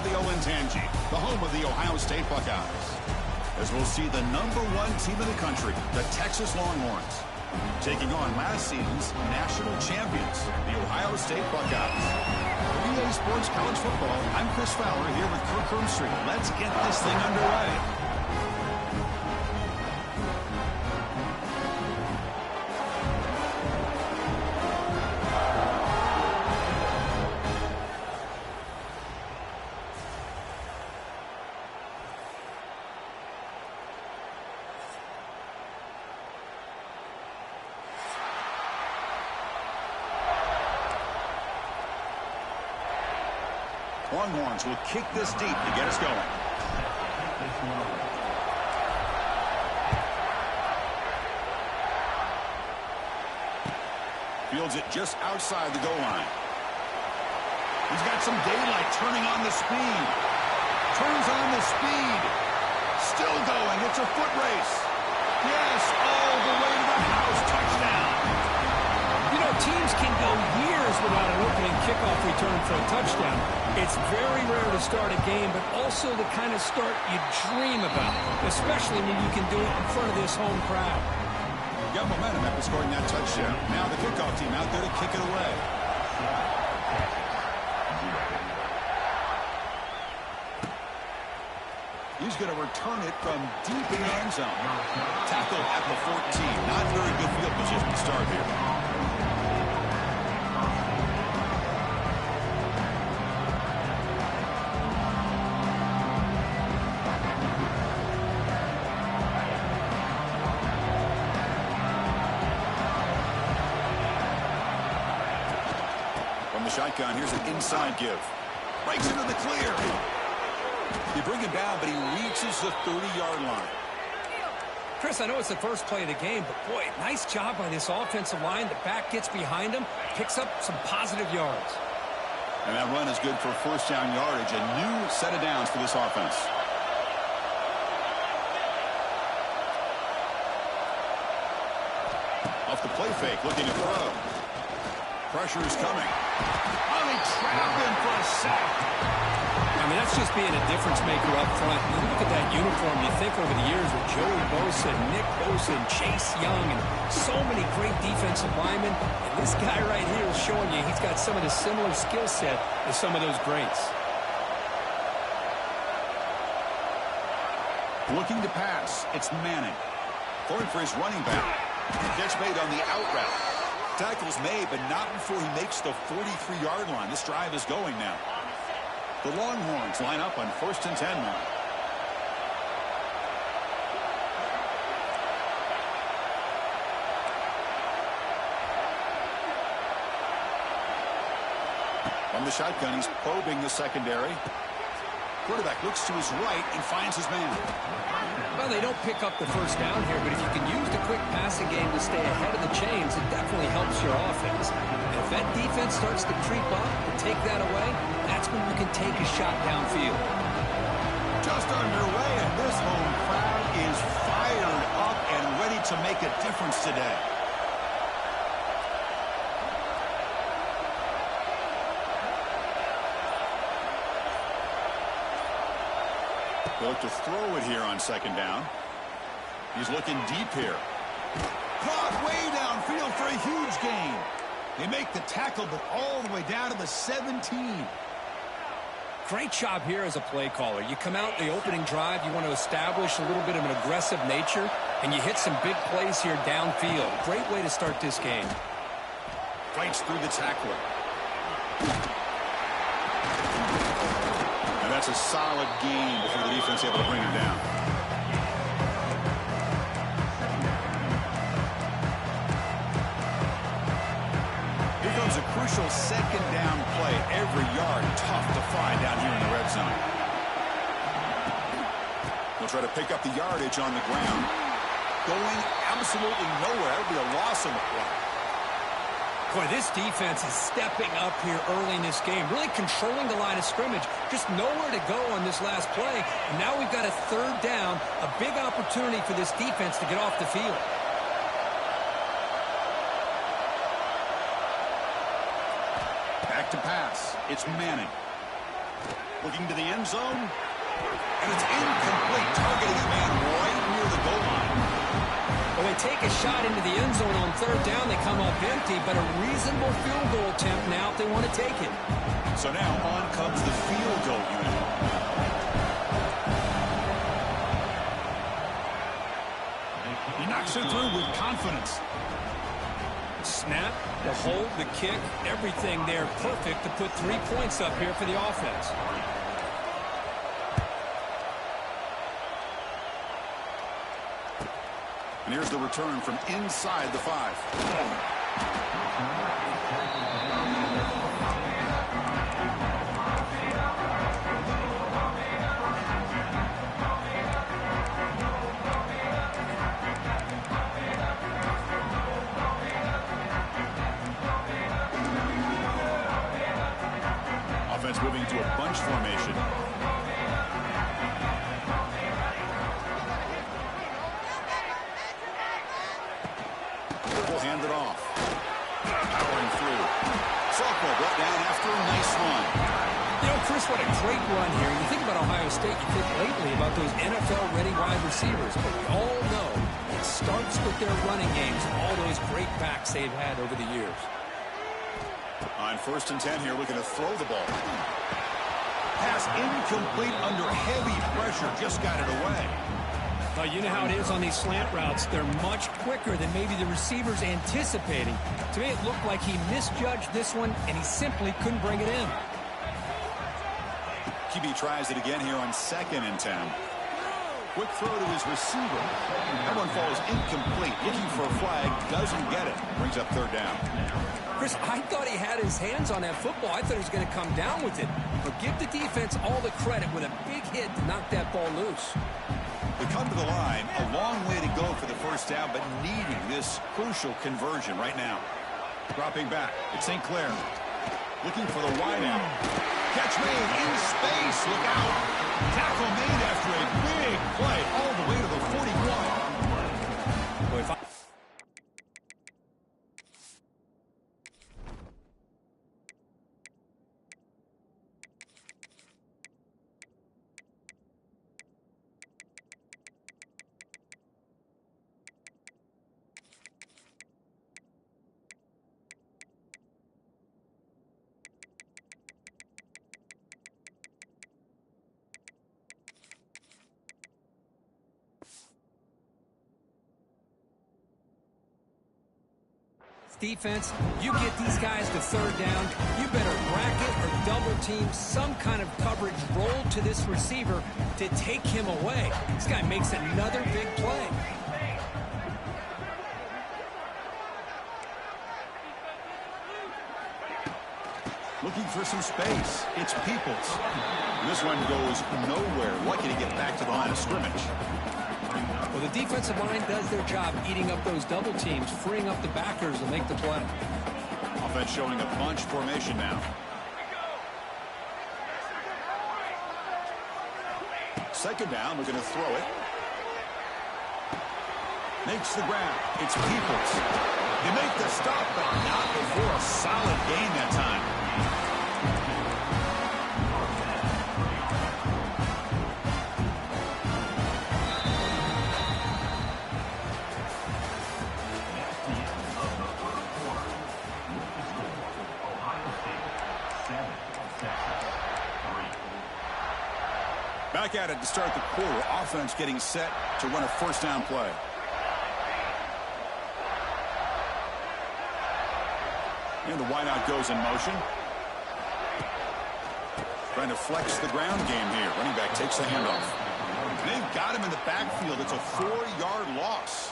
the Olentangy, the home of the Ohio State Buckeyes. As we'll see the #1 team in the country, the Texas Longhorns, taking on last season's national champions, the Ohio State Buckeyes. For EA Sports College Football, I'm Chris Fowler here with Kirk Hermstreet. Let's get this thing underway. Longhorns will kick this deep to get us going. Fields it just outside the goal line. He's got some daylight, turning on the speed. Turns on the speed. Still going. It's a foot race. Yes, all the way to the house. Touchdown. You know, teams can go years without an opening kickoff return for a touchdown. It's very rare to start a game, but also the kind of start you dream about, especially when you can do it in front of this home crowd. Got momentum after scoring that touchdown. Now the kickoff team out there to kick it away. He's going to return it from deep in the end zone. Tackle at the 14. Not very good field position to start here. From the shotgun, here's an inside give. Breaks into the clear. They bring him down, but he reaches the 30-yard line. Chris, I know it's the first play of the game, but boy, nice job by this offensive line. The back gets behind him, picks up some positive yards. And that run is good for first down yardage. A new set of downs for this offense. Off the play fake, looking to throw. Pressure is coming. Oh, they trap him for a sack. I mean, that's just being a difference maker up front. You look at that uniform, you think over the years with Joey Bosa, Nick Bosa, and Chase Young, and so many great defensive linemen. And this guy right here is showing you he's got some of the similar skill set as some of those greats. Looking to pass, it's Manning. Going for his running back. Catch made on the out route. Tackle's made, but not before he makes the 43-yard line. This drive is going now. The Longhorns line up on 1st and 10 now. From the shotgun, he's probing the secondary. Quarterback looks to his right and finds his man. Well, they don't pick up the first down here, but if you can use the quick passing game to stay ahead of the chains, it definitely helps your offense. And if that defense starts to creep up and take that away, that's when you can take a shot downfield. Just underway, and this home crowd is fired up and ready to make a difference today. They'll look to throw it here on 2nd down. He's looking deep here. Caught way downfield for a huge gain. They make the tackle, but all the way down to the 17. Great job here as a play caller. You come out the opening drive, you want to establish a little bit of an aggressive nature, and you hit some big plays here downfield. Great way to start this game. Fights through the tackler. And that's a solid gain before the defense able to bring him down. Here comes a crucial 2nd down play. Every yard tough to find down here in the red zone. They'll try to pick up the yardage on the ground. Going absolutely nowhere. That would be a loss on the play. Boy, this defense is stepping up here early in this game, really controlling the line of scrimmage. Just nowhere to go on this last play. And now we've got a 3rd down, a big opportunity for this defense to get off the field. Back to pass. It's Manning. Looking to the end zone. And it's incomplete, targeting a man right near the goal line. Well, they take a shot into the end zone on third down. They come up empty, but a reasonable field goal attempt now if they want to take it. So now on comes the field goal unit. He knocks it through with confidence. Snap, the hold, the kick, everything there perfect to put 3 points up here for the offense. And here's the return from inside the 5. Offense moving to a bunch formation. Will hand it off. Powering through. Softball brought down after a nice run. You know, Chris, what a great run here. You think about Ohio State, you think lately about those NFL-ready wide receivers, but we all know it starts with their running games, all those great backs they've had over the years. On 1st and 10 here, looking to throw the ball. Pass incomplete under heavy pressure. Just got it away. Well, you know how it is on these slant routes. They're much quicker than maybe the receiver's anticipating. To me, it looked like he misjudged this one, and he simply couldn't bring it in. QB tries it again here on 2nd and 10. Quick throw to his receiver. That one falls incomplete. Looking for a flag. Doesn't get it. Brings up 3rd down. Chris, I thought he had his hands on that football. I thought he was going to come down with it. But give the defense all the credit with a big hit to knock that ball loose. They come to the line. A long way to go for the 1st down, but needing this crucial conversion right now. Dropping back. It's St. Clair. Looking for the wideout. Catch made in space. Look out. Tackle made after a big play all the way to the 41. Boy, if I defense, you get these guys to 3rd down, you better bracket or double team some kind of coverage roll to this receiver to take him away. This guy makes another big play. Looking for some space. It's Peoples. This one goes nowhere. Lucky to get back to the line of scrimmage. Well, the defensive line does their job eating up those double teams, freeing up the backers to make the play. Offense showing a bunch formation now. 2nd down, we're going to throw it. Makes the grab. It's Peoples. They make the stop, but not before a solid gain that time. Back at it to start the quarter. Offense getting set to run a 1st down play. And the wideout goes in motion. Trying to flex the ground game here. Running back takes the handoff. They've got him in the backfield. It's a 4-yard loss.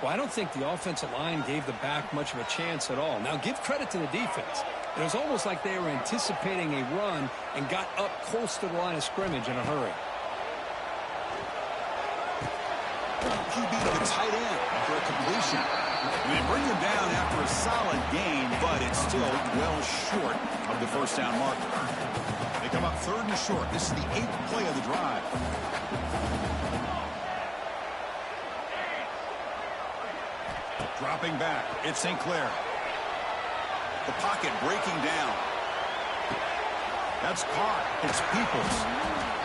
Well, I don't think the offensive line gave the back much of a chance at all. Now, give credit to the defense. It was almost like they were anticipating a run and got up close to the line of scrimmage in a hurry. QB to the tight end for a completion. And they bring him down after a solid gain, but it's still well short of the 1st down marker. They come up 3rd and short. This is the 8th play of the drive. Dropping back. It's St. Clair. The pocket breaking down. That's caught. It's Peoples.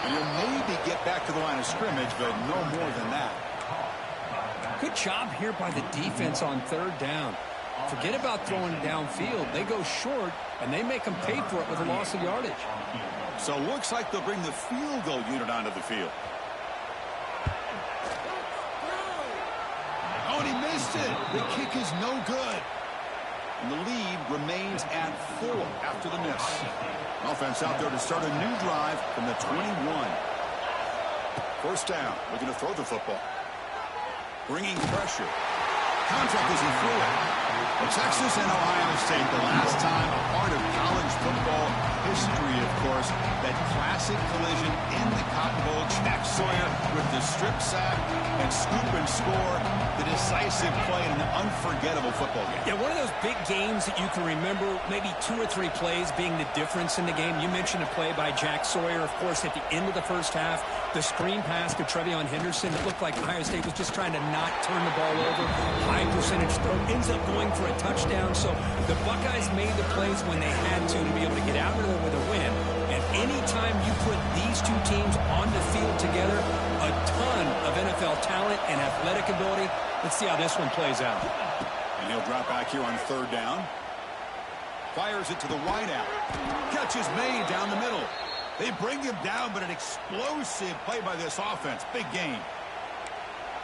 And you'll maybe get back to the line of scrimmage, but no more than that. Good job here by the defense on third down. Forget about throwing downfield. They go short, and they make them pay for it with a loss of yardage. So looks like they'll bring the field goal unit onto the field. Oh, and he missed it. The kick is no good. And the lead remains at 4 after the miss. Offense out there to start a new drive from the 21. First down, looking to throw the football. Bringing pressure. Contact as he threw it. Texas and Ohio State, the last time a part of college football history, of course, that classic collision in the Cotton Bowl. Jack Sawyer with the strip sack and scoop and score, the decisive play in an unforgettable football game. Yeah, one of those big games that you can remember, maybe 2 or 3 plays being the difference in the game. You mentioned a play by Jack Sawyer, of course, at the end of the first half. The screen pass to Trevion Henderson. It looked like Ohio State was just trying to not turn the ball over. High percentage throw, ends up going for a touchdown. So the Buckeyes made the plays when they had to be able to get out of there with a win. And anytime you put these two teams on the field together, a ton of NFL talent and athletic ability. Let's see how this one plays out. And he'll drop back here on third down. Fires it to the wideout. Catch is made down the middle. They bring him down, but an explosive play by this offense. Big game.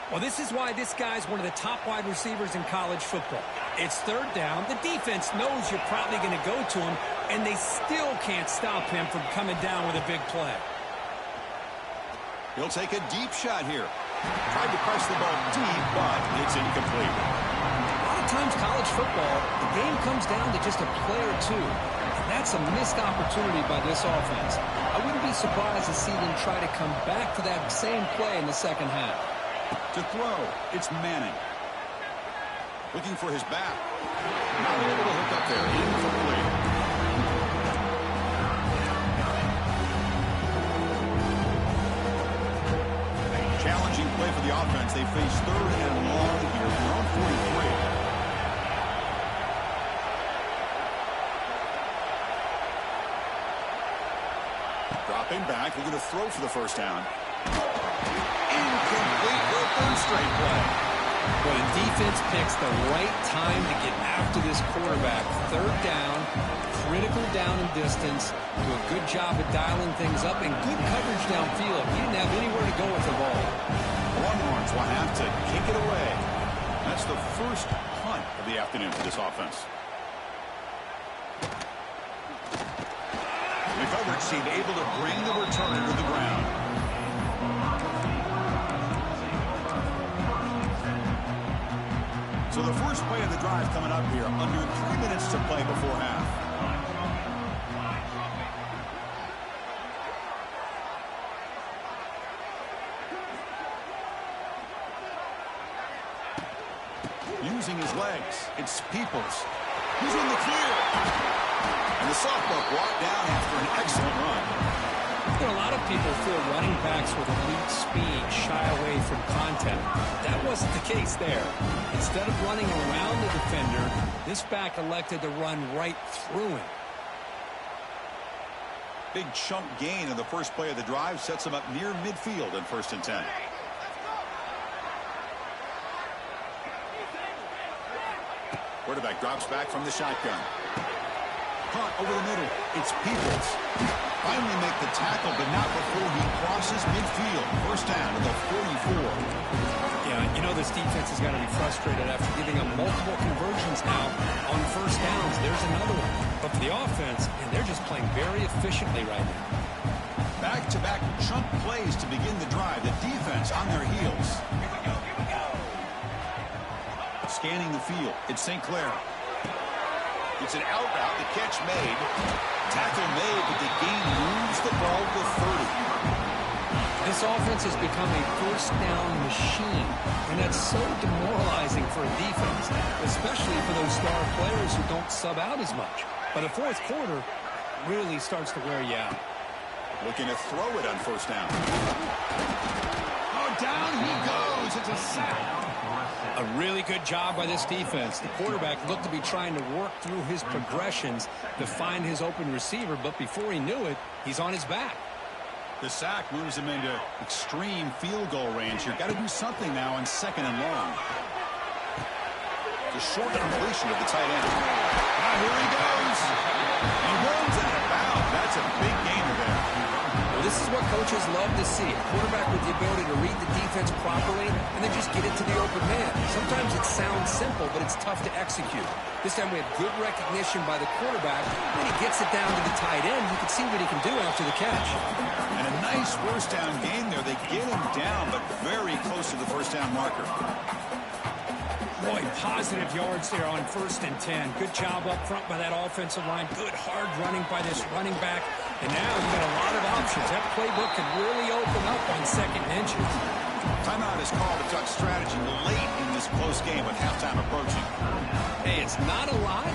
Well, this is why this guy's one of the top wide receivers in college football. It's third down. The defense knows you're probably going to go to him, and they still can't stop him from coming down with a big play. He'll take a deep shot here. Tried to press the ball deep, but it's incomplete. A lot of times college football, the game comes down to just a play or two. And that's a missed opportunity by this offense. I wouldn't be surprised to see them try to come back to that same play in the second half. To throw, it's Manning. Looking for his back. Not able to hook up there. Incomplete. Challenging play for the offense. They face third and long here from around 43. Dropping back. We're going to throw for the first down. Incomplete for a third straight play. Well, the defense picks the right time to get after this quarterback. Third down, critical down and distance. Do a good job of dialing things up and good coverage downfield. He didn't have anywhere to go with the ball. Longhorns will have to kick it away. That's the first punt of the afternoon for this offense. The coverage team able to bring the returner to the ground. So the first play of the drive coming up here. Under 3 minutes to play before half. Using his legs, it's Peoples. He's in the clear. And the softball brought down after an excellent run. You know, a lot of people feel running backs with elite speed shy away from contact. That wasn't the case there. Instead of running around the defender, this back elected to run right through him. Big chunk gain in the first play of the drive sets him up near midfield in 1st and 10. Quarterback drops back from the shotgun. Caught over the middle. It's Peoples. Finally make the tackle, but not before he crosses midfield. First down to the 44. Yeah, you know this defense has got to be frustrated after giving them multiple conversions now on first downs. There's another one. But for the offense, and they're just playing very efficiently right now. Back-to-back chunk plays to begin the drive. The defense on their heels. Scanning the field. It's St. Clair. It's an out route. The catch made. Tackle made, but the gain moves the ball to 30. This offense has become a first down machine, and that's so demoralizing for a defense, especially for those star players who don't sub out as much. But a fourth quarter really starts to wear you out. Looking to throw it on first down. Oh, down he goes. It's a sack. A really good job by this defense. The quarterback looked to be trying to work through his progressions to find his open receiver, but before he knew it, he's on his back. The sack moves him into extreme field goal range. You've got to do something now on 2nd and long. The short completion of the tight end. Now here he goes. He runs out of bounds. That's a big gainer there. Well, this is what coaches love to see. A quarterback with the ability to read the defense properly and then just get it to the open man. Sometimes it sounds simple, but it's tough to execute. This time we have good recognition by the quarterback. When he gets it down to the tight end, you can see what he can do after the catch. And a nice first down gain there. They get him down, but very close to the first down marker. Boy, positive yards there on 1st and 10. Good job up front by that offensive line. Good hard running by this running back. And now you've got a lot of options. That playbook can really open up on 2nd and inches. Timeout is called to Duck strategy late in this close game with halftime approaching. Hey, it's not a lot,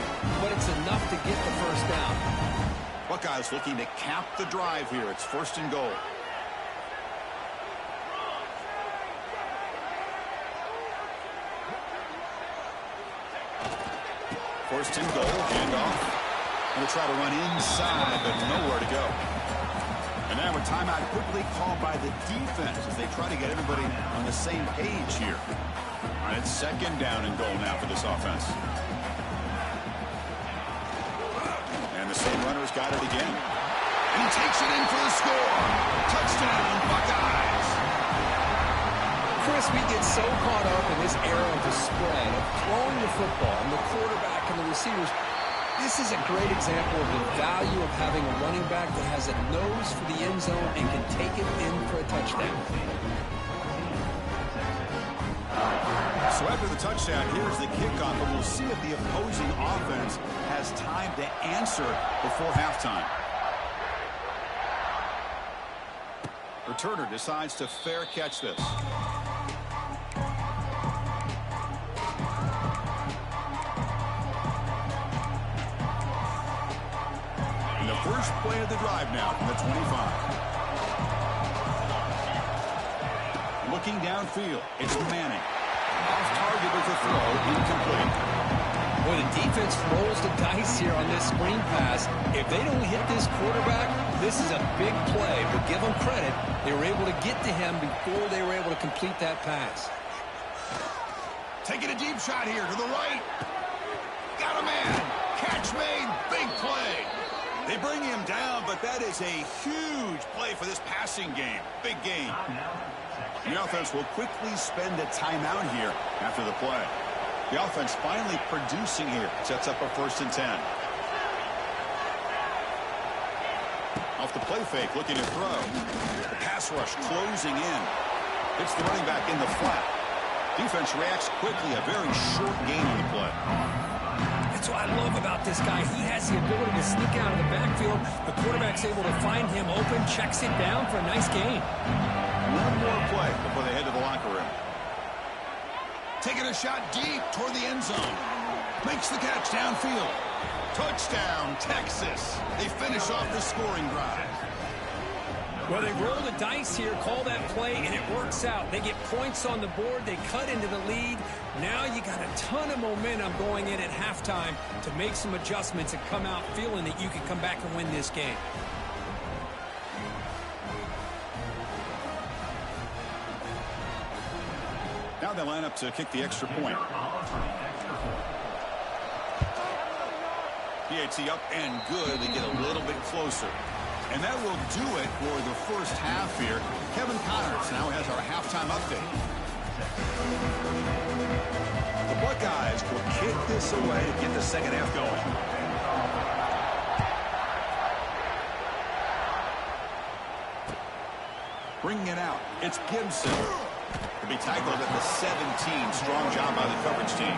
but it's enough to get the first down. Buckeyes looking to cap the drive here. It's 1st and goal. First and goal, handoff. Going to try to run inside, but nowhere to go. And now a timeout quickly called by the defense as they try to get everybody on the same page here. All right, it's 2nd down and goal now for this offense. And the same runner's got it again. And he takes it in for the score. Touchdown, Buckeyes. Chris, we get so caught up in this era of the spread, of throwing the football, and the quarterback and the receivers. This is a great example of the value of having a running back that has a nose for the end zone and can take it in for a touchdown. So after the touchdown, here's the kickoff, and we'll see if the opposing offense has time to answer before halftime. Returner decides to fair catch this. And the first play of the drive now from the 25. Looking downfield, it's Manning. Off target with a throw, incomplete. Boy, the defense rolls the dice here on this screen pass. If they don't hit this quarterback, this is a big play. But give them credit, they were able to get to him before they were able to complete that pass. Taking a deep shot here to the right. Got a man. Catch made. Big play. They bring him down, but that is a huge play for this passing game. Big game. The offense will quickly spend a timeout here after the play. The offense finally producing here. Sets up a 1st and 10. Off the play fake, looking to throw. The pass rush closing in. Hits the running back in the flat. Defense reacts quickly. A very short gain on the play. That's what I love about this guy. He has the ability to sneak out of the backfield. The quarterback's able to find him open, checks it down for a nice gain. One more play before they head to the locker room. Taking a shot deep toward the end zone. Makes the catch downfield. Touchdown, Texas. They finish off the scoring drive. Well, they roll the dice here, call that play, and it works out. They get points on the board. They cut into the lead. Now you got a ton of momentum going in at halftime to make some adjustments and come out feeling that you can come back and win this game. Now they line up to kick the extra point. PAT up and good. They get a little bit closer. And that will do it for the first half here. Kevin Connors now has our halftime update. The Buckeyes will kick this away to get the second half going. Bringing it out, it's Gibson. To be tackled at the 17. Strong job by the coverage team.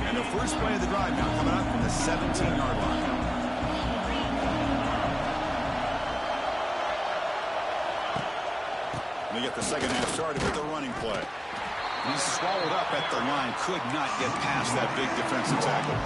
And the first play of the drive now coming up from the 17-yard line. They get the second half started with the running play. He's swallowed up at the line. Could not get past that big defensive tackle.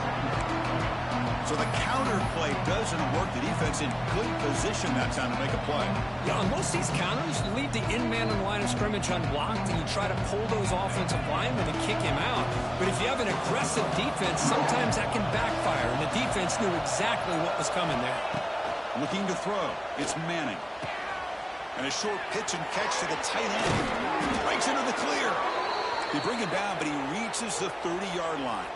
So the counter play doesn't work. The defense in good position that time to make a play. Yeah, on most of these counters, you leave the in-man on the line of scrimmage unblocked, and you try to pull those offensive linemen and kick him out. But if you have an aggressive defense, sometimes that can backfire, and the defense knew exactly what was coming there. Looking to throw. It's Manning. And a short pitch and catch to the tight end. Breaks into the clear. They bring him down, but he reaches the 30-yard line.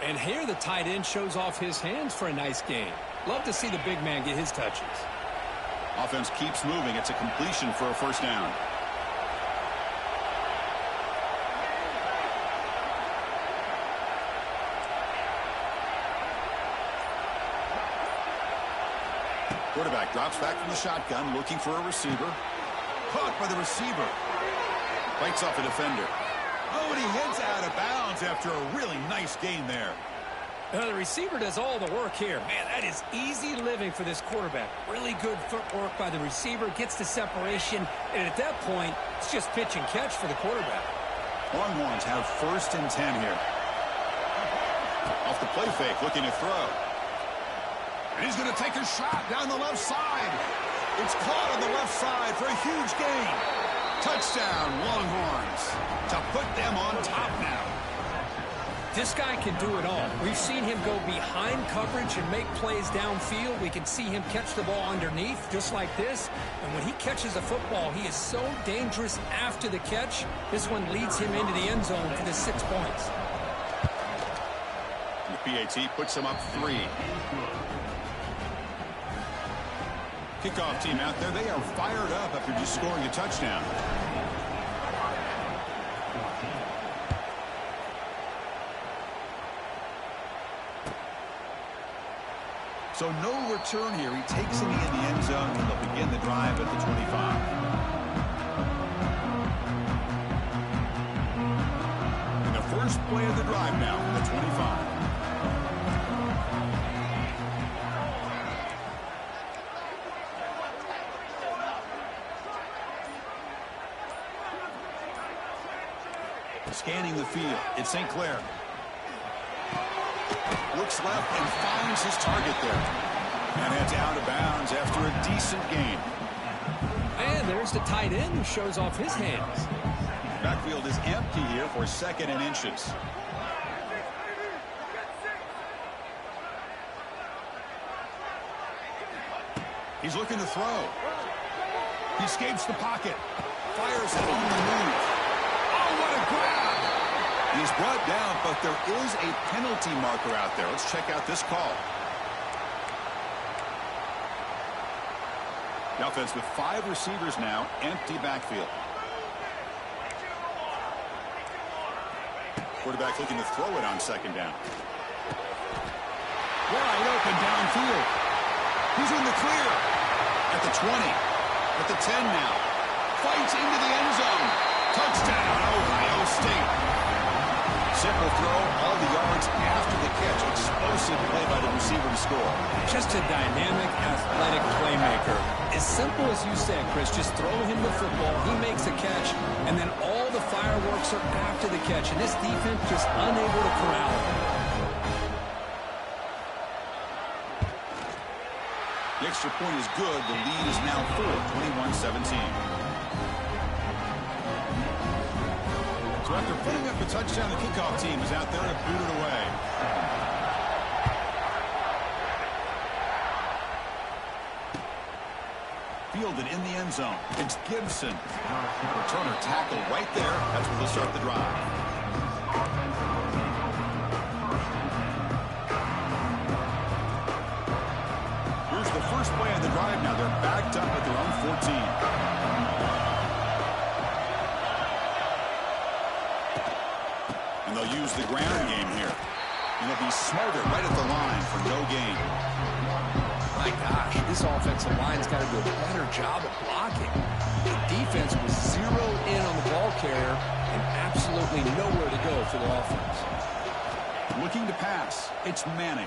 And here the tight end shows off his hands for a nice gain. Love to see the big man get his touches. Offense keeps moving. It's a completion for a first down. Quarterback drops back from the shotgun, looking for a receiver. Caught by the receiver. Bites off a defender. Oh, and he heads out of bounds after a really nice gain there. The receiver does all the work here. Man, that is easy living for this quarterback. Really good footwork by the receiver. Gets the separation. And at that point, it's just pitch and catch for the quarterback. Longhorns have 1st and 10 here. Off the play fake, looking to throw. And he's going to take a shot down the left side. It's caught on the left side for a huge gain. Touchdown, Longhorns, to put them on top now. This guy can do it all. We've seen him go behind coverage and make plays downfield. We can see him catch the ball underneath, just like this. And when he catches a football, he is so dangerous after the catch. This one leads him into the end zone for the 6 points. The PAT puts him up 3. Kickoff team out there. They are fired up after just scoring a touchdown. So no return here. He takes him in the end zone, and they'll begin the drive at the 25. And the first play of the drive now from the 25. Scanning the field. It's St. Clair. Looks left and finds his target there. And heads out of bounds after a decent gain. And there's the tight end who shows off his hands. Backfield is empty here for 2nd and inches. He's looking to throw. He escapes the pocket. Fires it on the move. Oh, what a grab! He's brought down, but there is a penalty marker out there. Let's check out this call. The offense with 5 receivers now, empty backfield. Quarterback looking to throw it on 2nd down. Wide open downfield. He's in the clear. At the 20. At the 10 now. Fights into the end zone. Touchdown, Ohio State. Simple throw, all the yards after the catch. Explosive play by the receiver to score. Just a dynamic, athletic playmaker. As simple as you said, Chris, just throw him the football, he makes a catch, and then all the fireworks are after the catch, and this defense just unable to corral him. The extra point is good. The lead is now full, 21-17. So after putting up a touchdown, the kickoff team is out there to boot it away. Fielded in the end zone. It's Gibson. Returner tackle right there. That's where they'll start the drive. Here's the first play of the drive now. They're backed up at their own 14. They'll use the ground game here. And they'll be smarter right at the line for no gain. My gosh, this offensive line's got to do a better job of blocking. The defense was zeroed in on the ball carrier and absolutely nowhere to go for the offense. Looking to pass. It's Manning.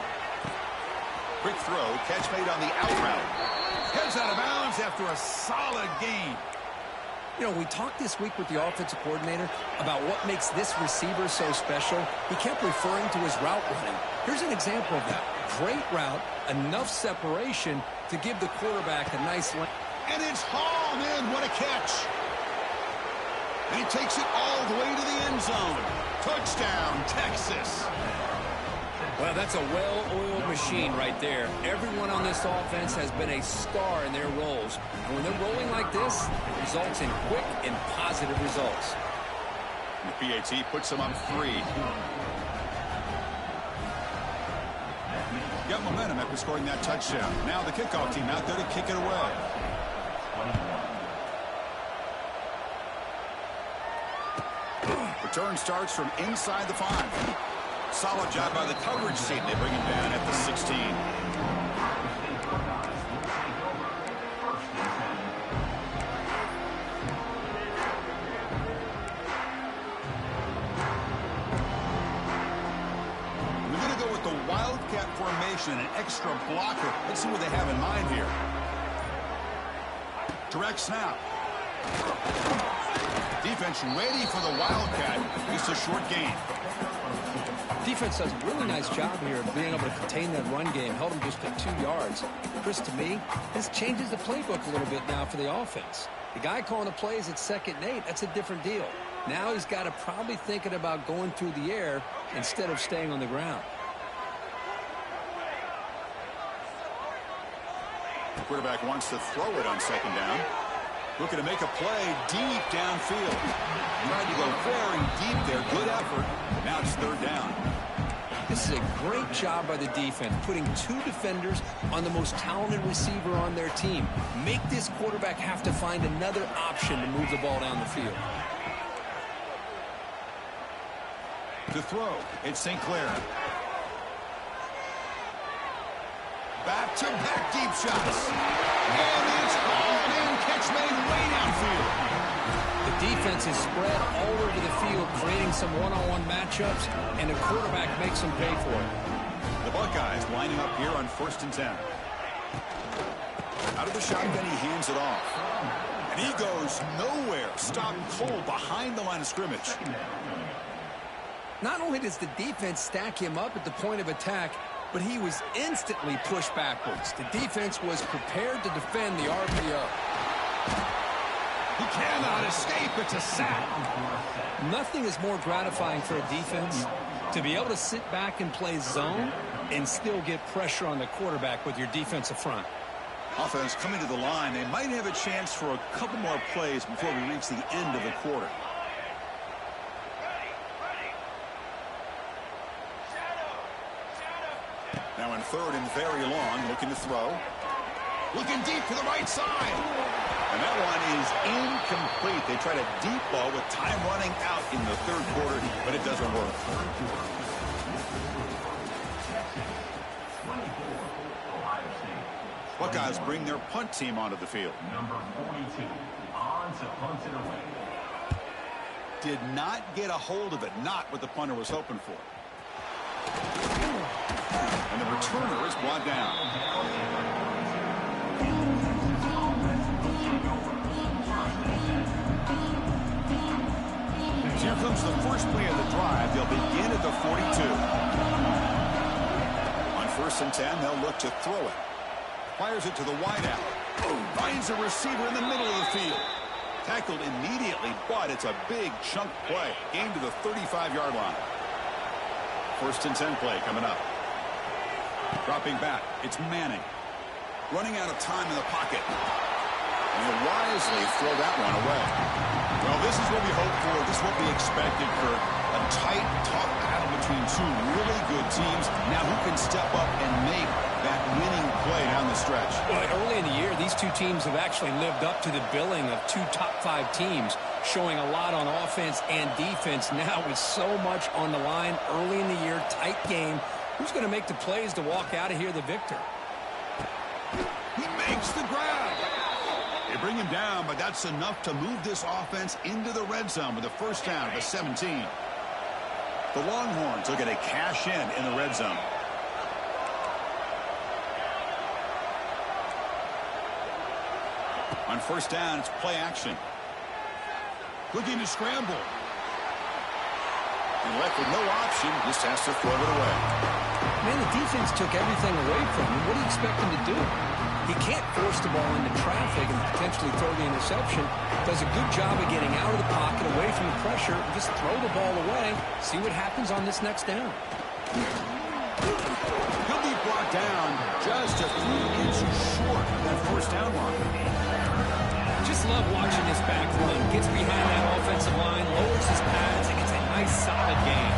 Quick throw. Catch made on the out route. Heads out of bounds after a solid gain. You know, we talked this week with the offensive coordinator about what makes this receiver so special. He kept referring to his route running. Here's an example of that. Great route, enough separation to give the quarterback a nice lane. And it's hauled in. What a catch. And he takes it all the way to the end zone. Touchdown, Texas. Well, that's a well-oiled machine right there. Everyone on this offense has been a star in their roles. And when they're rolling like this, it results in quick and positive results. And the PAT puts them up 3. Got momentum after scoring that touchdown. Now the kickoff team out there to kick it away. Return starts from inside the 5. Solid job by the coverage team. They bring him down at the 16. We're going to go with the Wildcat formation and an extra blocker. Let's see what they have in mind here. Direct snap. Defense ready for the Wildcat. Just a short gain. Defense does a really nice job here of being able to contain that run game. Held him just at 2 yards. Chris, to me, this changes the playbook a little bit now for the offense. The guy calling the plays at 2nd and 8, that's a different deal. Now he's got to probably thinking about going through the air instead of staying on the ground. The quarterback wants to throw it on 2nd down. Looking to make a play deep downfield. Tried to go very deep there. Good effort. Now it's 3rd down. This is a great job by the defense, putting 2 defenders on the most talented receiver on their team. Make this quarterback have to find another option to move the ball down the field. To throw, it's St. Clair. Back-to-back deep shots. And it's hauled in. Catch made way downfield. The defense is spread all over the field, creating some one-on-one matchups, and the quarterback makes them pay for it. The Buckeyes lining up here on 1st and 10. Out of the shotgun, he hands it off. And he goes nowhere. Stopped cold behind the line of scrimmage. Not only does the defense stack him up at the point of attack, but he was instantly pushed backwards. The defense was prepared to defend the RPO. He cannot escape. It's a sack. Nothing is more gratifying for a defense to be able to sit back and play zone and still get pressure on the quarterback with your defensive front. Offense coming to the line. They might have a chance for a couple more plays before we reach the end of the quarter. Now in 3rd and very long, looking to throw. Looking deep to the right side. And that one is incomplete. They tried a deep ball with time running out in the 3rd quarter, but it doesn't work. Buckeyes bring their punt team onto the field. Number 42, on to punt it away. Did not get a hold of it. Not what the punter was hoping for. And the returner is brought down. Here comes the first play of the drive. They'll begin at the 42. On 1st and 10, they'll look to throw it. Fires it to the wideout. Finds a receiver in the middle of the field. Tackled immediately, but it's a big chunk play. Gained to the 35-yard line. 1st and 10 play coming up. Dropping back, it's Manning. Running out of time in the pocket. And he'll wisely throw that one away. Well, this is what we hope for. This is what we expected for a tight, tough battle between 2 really good teams. Now who can step up and make that winning play down the stretch? Well, early in the year, these 2 teams have actually lived up to the billing of 2 top-5 teams, showing a lot on offense and defense. Now with so much on the line early in the year, tight game, who's going to make the plays to walk out of here the victor? He makes the grab. They bring him down, but that's enough to move this offense into the red zone with a 1st down at the 17. The Longhorns looking to cash in the red zone. On 1st down, it's play action. Looking to scramble. And left with no option, just has to throw it away. Man, the defense took everything away from him. What do you expect him to do? He can't force the ball into traffic and potentially throw the interception. Does a good job of getting out of the pocket, away from the pressure, and just throw the ball away. See what happens on this next down. He'll be brought down just a few inches short of that first down line. Just love watching this back run. Gets behind that offensive line, lowers his pads, and gets a nice solid gain.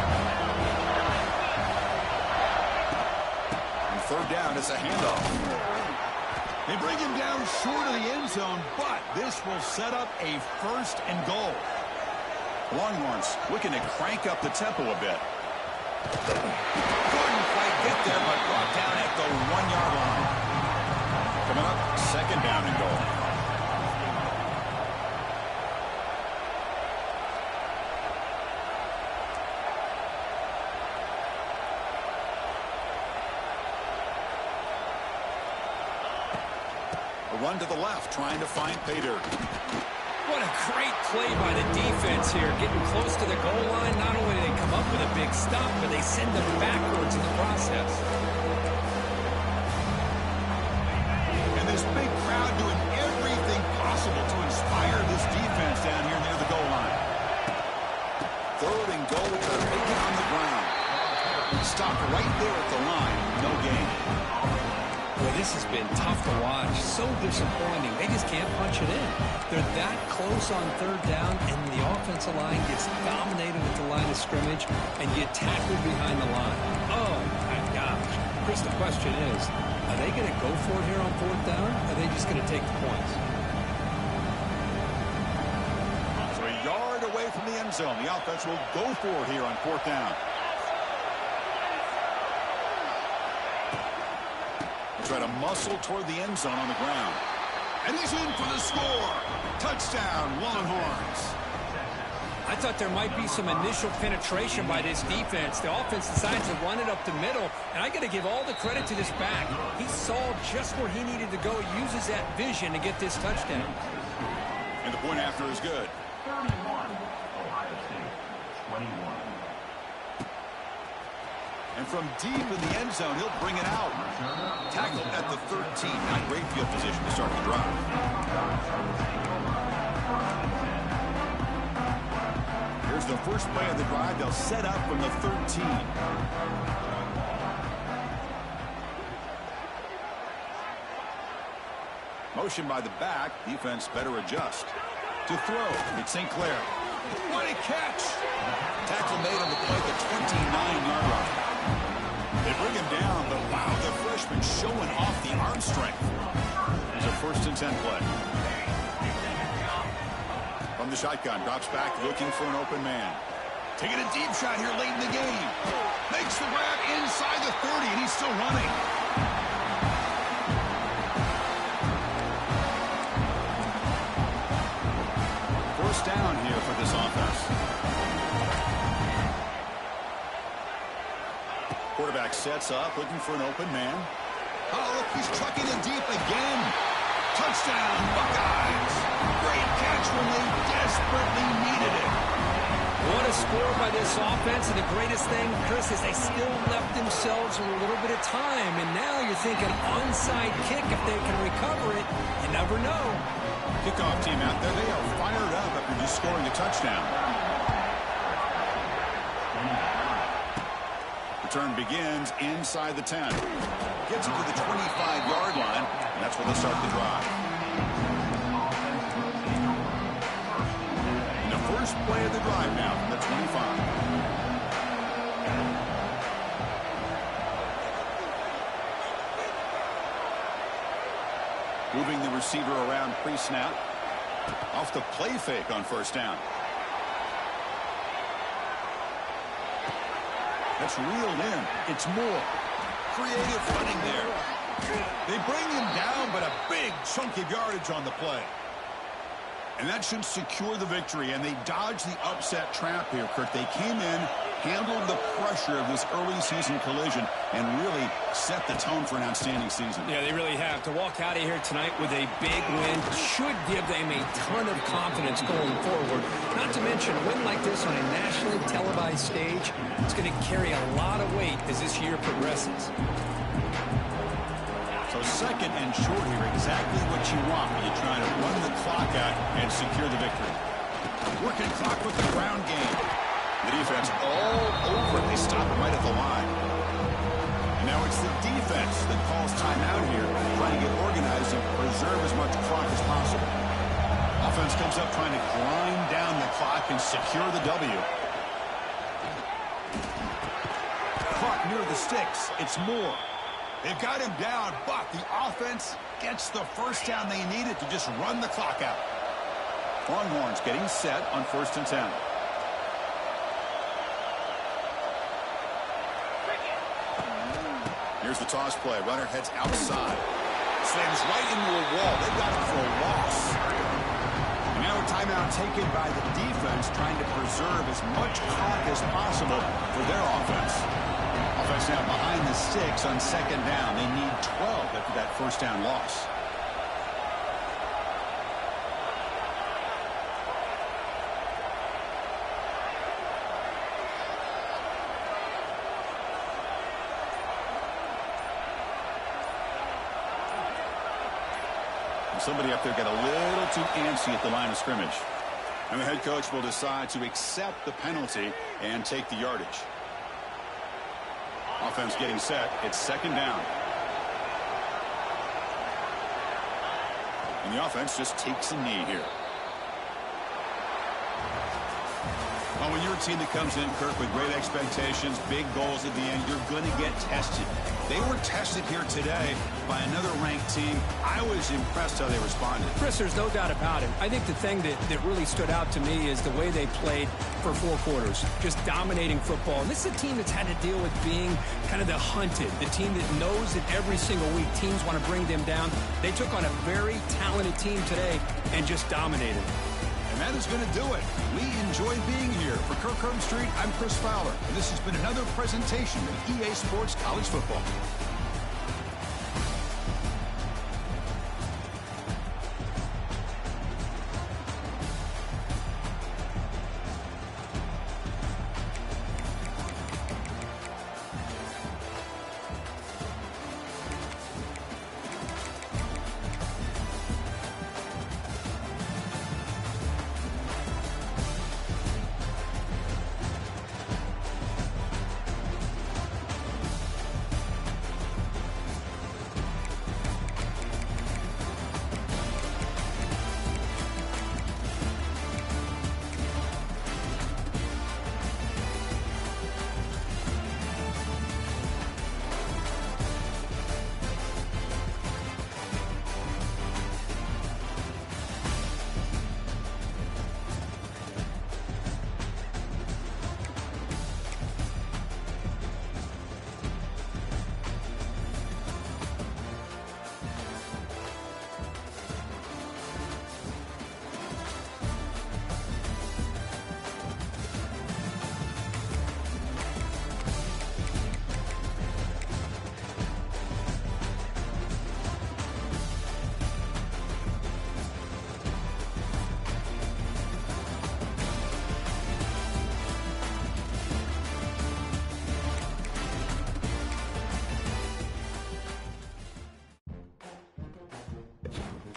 And third down is a handoff. They bring him down short of the end zone, but this will set up a first and goal. Longhorns looking to crank up the tempo a bit. Couldn't quite get there, but brought down at the 1-yard line. Coming up, second down and goal. Run to the left, trying to find pay dirt. What a great play by the defense here. Getting close to the goal line, not only do they come up with a big stop, but they send them backwards in the process. And this big crowd doing everything possible to inspire this defense down here near the goal line. Third and goal, they're making on the ground. Stopped right there at the line, no gain. Boy, this has been tough to watch. So disappointing. They just can't punch it in. They're that close on third down, and the offensive line gets dominated at the line of scrimmage, and you tackle behind the line. Oh, my gosh. Chris, the question is, are they going to go for it here on fourth down, or are they just going to take the points? So a yard away from the end zone. The offense will go for it here on fourth down. Try to muscle toward the end zone on the ground. And he's in for the score. Touchdown, Longhorns. I thought there might be some initial penetration by this defense. The offense decides to run it up the middle, and I got to give all the credit to this back. He saw just where he needed to go. He uses that vision to get this touchdown. And the point after is good. 31, Ohio State, 21. And from deep in the end zone, he'll bring it out. Tackled at the 13. Not great field position to start the drive. Here's the first play of the drive. They'll set up from the 13. Motion by the back. Defense better adjust. To throw, it's St. Clair. What a catch! Tackle made on the play at the 29-yard line. They bring him down, but wow, the freshman showing off the arm strength. It's a first and 10 play. From the shotgun, drops back, looking for an open man. Taking a deep shot here late in the game. Makes the grab inside the 30, and he's still running. First down here for this offense. Quarterback sets up, looking for an open man. Oh, look, he's trucking it deep again. Touchdown, Buckeyes. Great catch when they desperately needed it. What a score by this offense, and the greatest thing, Chris, is they still left themselves a little bit of time, and now you're thinking onside kick if they can recover it. You never know. Kickoff team out there, they are fired up after just scoring a touchdown. Return begins inside the 10. Gets it to the 25-yard line, and that's where they start the drive. And the first play of the drive now from the 25. Moving the receiver around pre-snap. Off the play fake on first down. That's reeled in. It's more. Creative running there. They bring him down, but a big chunk of yardage on the play. And that should secure the victory, and they dodge the upset trap here, Kirk. They came in handled the pressure of this early season collision and really set the tone for an outstanding season. Yeah, they really have. To walk out of here tonight with a big win should give them a ton of confidence going forward. Not to mention, a win like this on a nationally televised stage, it's going to carry a lot of weight as this year progresses. So second and short here, exactly what you want when you're trying to run the clock out and secure the victory. Working clock with the ground game. The defense all over. They stop right at the line. And now it's the defense that calls timeout here, trying to get organized and preserve as much clock as possible. Offense comes up trying to grind down the clock and secure the W. Caught near the sticks. It's Moore. They've got him down, but the offense gets the first down they needed to just run the clock out. Longhorns getting set on 1st and 10. Here's the toss play. Runner heads outside. Slams right into a wall. They've got him for a loss. And now a timeout taken by the defense, trying to preserve as much clock as possible for their offense. Offense now behind the sticks on 2nd down. They need 12 after that first down loss. Somebody up there got a little too antsy at the line of scrimmage. And the head coach will decide to accept the penalty and take the yardage. Offense getting set. It's 2nd down. And the offense just takes a knee here. Well, when you're a team that comes in, Kirk, with great expectations, big goals at the end, you're going to get tested. They were tested here today by another ranked team. I was impressed how they responded. Chris, there's no doubt about it. I think the thing that really stood out to me is the way they played for 4 quarters, just dominating football. And this is a team that's had to deal with being kind of the hunted, the team that knows that every single week teams want to bring them down. They took on a very talented team today and just dominated. And that is going to do it. We enjoy being here. For Kirk Street, I'm Chris Fowler. And this has been another presentation of EA Sports College Football.